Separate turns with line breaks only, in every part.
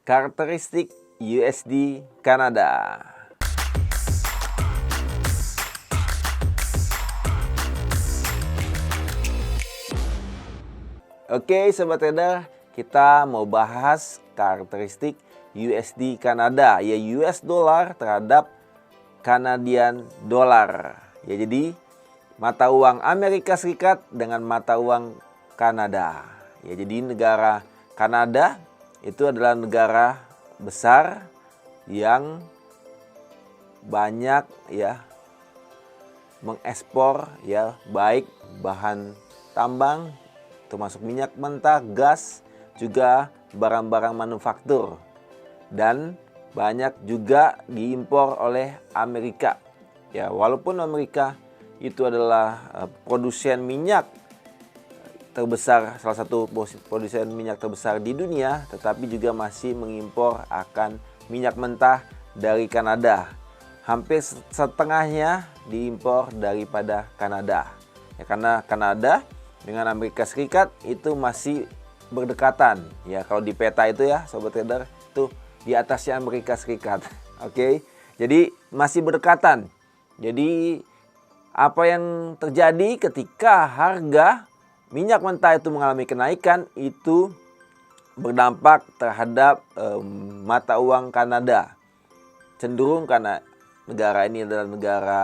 karakteristik USD Kanada. Oke Sobat Trader, kita mau bahas karakteristik USD Kanada, ya US dollar terhadap Canadian dollar. Ya, jadi mata uang Amerika Serikat dengan mata uang Kanada. Ya, jadi negara Kanada itu adalah negara besar yang banyak ya mengekspor ya baik bahan tambang termasuk minyak mentah, gas, juga barang-barang manufaktur. Dan banyak juga diimpor oleh Amerika. Ya, walaupun Amerika itu adalah produsen minyak terbesar, salah satu produsen minyak terbesar di dunia, tetapi juga masih mengimpor akan minyak mentah dari Kanada. Hampir setengahnya diimpor daripada Kanada. Ya, karena Kanada dengan Amerika Serikat itu masih berdekatan. Ya, kalau di peta itu ya Sobat Trader, itu di atasnya Amerika Serikat. Oke. Jadi masih berdekatan. Jadi apa yang terjadi ketika harga minyak mentah itu mengalami kenaikan itu berdampak terhadap mata uang Kanada. Cenderung karena negara ini adalah negara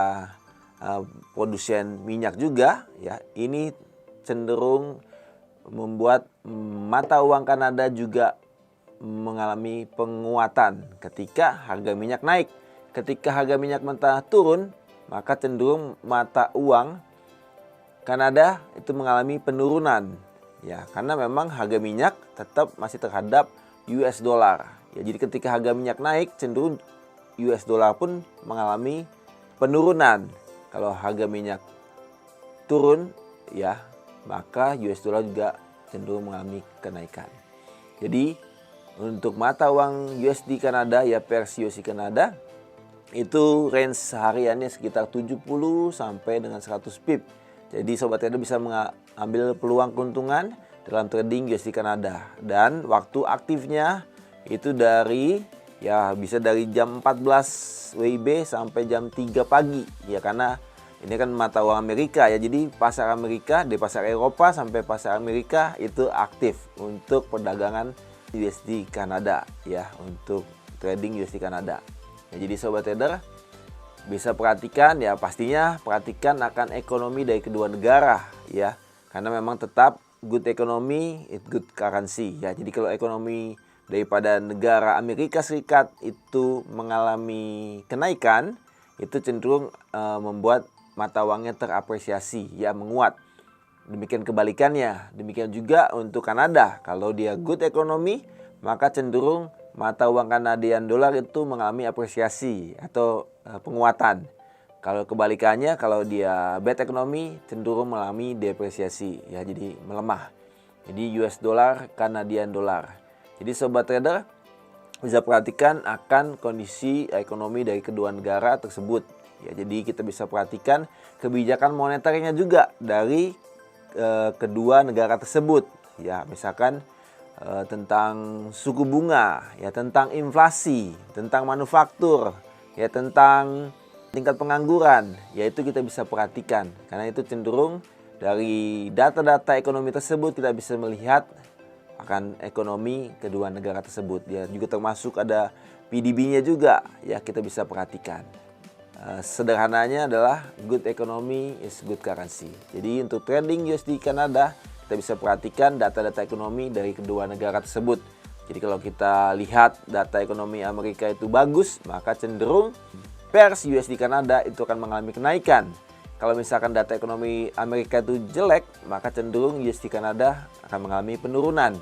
produsen minyak juga ya. Ini cenderung membuat mata uang Kanada juga mengalami penguatan ketika harga minyak naik. Ketika harga minyak mentah turun, maka cenderung mata uang Kanada itu mengalami penurunan. Ya, karena memang harga minyak tetap masih terhadap US dollar. Ya, jadi ketika harga minyak naik, cenderung US dollar pun mengalami penurunan. Kalau harga minyak turun, ya maka US dollar juga cenderung mengalami kenaikan. Jadi untuk mata uang USD Kanada ya versi USD Kanada itu range hariannya sekitar 70 sampai dengan 100 pip. Jadi Sobat Trader bisa mengambil peluang keuntungan dalam trading USD Kanada. Dan waktu aktifnya itu bisa dari jam 14 WIB sampai jam 3 pagi. Ya, karena ini kan mata uang Amerika ya, jadi pasar Amerika, di pasar Eropa sampai pasar Amerika itu aktif untuk perdagangan USD Kanada ya, untuk trading USD Kanada. Ya, jadi Sobat Trader bisa perhatikan ya, pastinya perhatikan akan ekonomi dari kedua negara ya, karena memang tetap good economy, good currency ya. Jadi kalau ekonomi daripada negara Amerika Serikat itu mengalami kenaikan, itu cenderung membuat mata uangnya terapresiasi ya, menguat. Demikian kebalikannya, demikian juga untuk Kanada. Kalau dia good economy, maka cenderung mata uang Canadian dollar itu mengalami apresiasi atau penguatan. Kalau kebalikannya, kalau dia bad economy, cenderung mengalami depresiasi ya, jadi melemah. Jadi US dollar, Canadian dollar. Jadi Sobat Trader bisa perhatikan akan kondisi ekonomi dari kedua negara tersebut. Ya, jadi kita bisa perhatikan kebijakan moneternya juga dari kedua negara tersebut. Ya, misalkan tentang suku bunga, ya tentang inflasi, tentang manufaktur, ya tentang tingkat pengangguran. Ya, itu kita bisa perhatikan karena itu cenderung dari data-data ekonomi tersebut kita bisa melihat akan ekonomi kedua negara tersebut. Ya, juga termasuk ada PDB-nya juga ya, kita bisa perhatikan. Sederhananya adalah good economy is good currency. Jadi untuk trading USD Kanada kita bisa perhatikan data-data ekonomi dari kedua negara tersebut. Jadi kalau kita lihat data ekonomi Amerika itu bagus, maka cenderung pairs USD Kanada itu akan mengalami kenaikan. Kalau misalkan data ekonomi Amerika itu jelek, maka cenderung USD Kanada akan mengalami penurunan.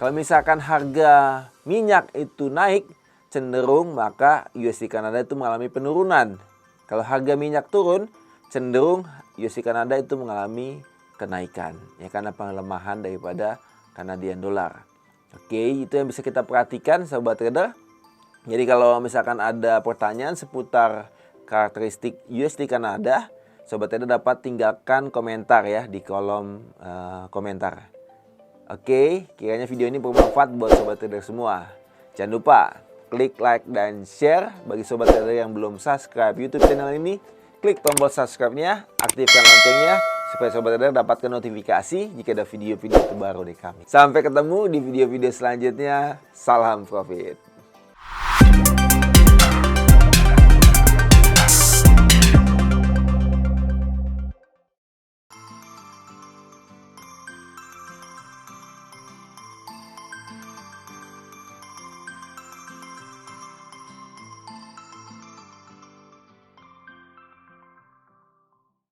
Kalau misalkan harga minyak itu naik, cenderung maka USD Kanada itu mengalami penurunan. Kalau harga minyak turun, cenderung USD Kanada itu mengalami kenaikan. Ya, karena pelemahan daripada Canadian dollar. Oke, itu yang bisa kita perhatikan Sobat Trader. Jadi kalau misalkan ada pertanyaan seputar karakteristik USD Kanada, Sobat Trader dapat tinggalkan komentar ya di kolom komentar. Oke, kiranya video ini bermanfaat buat Sobat Trader semua. Jangan lupa klik like dan share. Bagi sobat trader yang belum subscribe YouTube channel ini, klik tombol subscribe-nya, aktifkan loncengnya supaya sobat trader dapatkan notifikasi jika ada video-video terbaru dari kami. Sampai ketemu di video-video selanjutnya. Salam profit.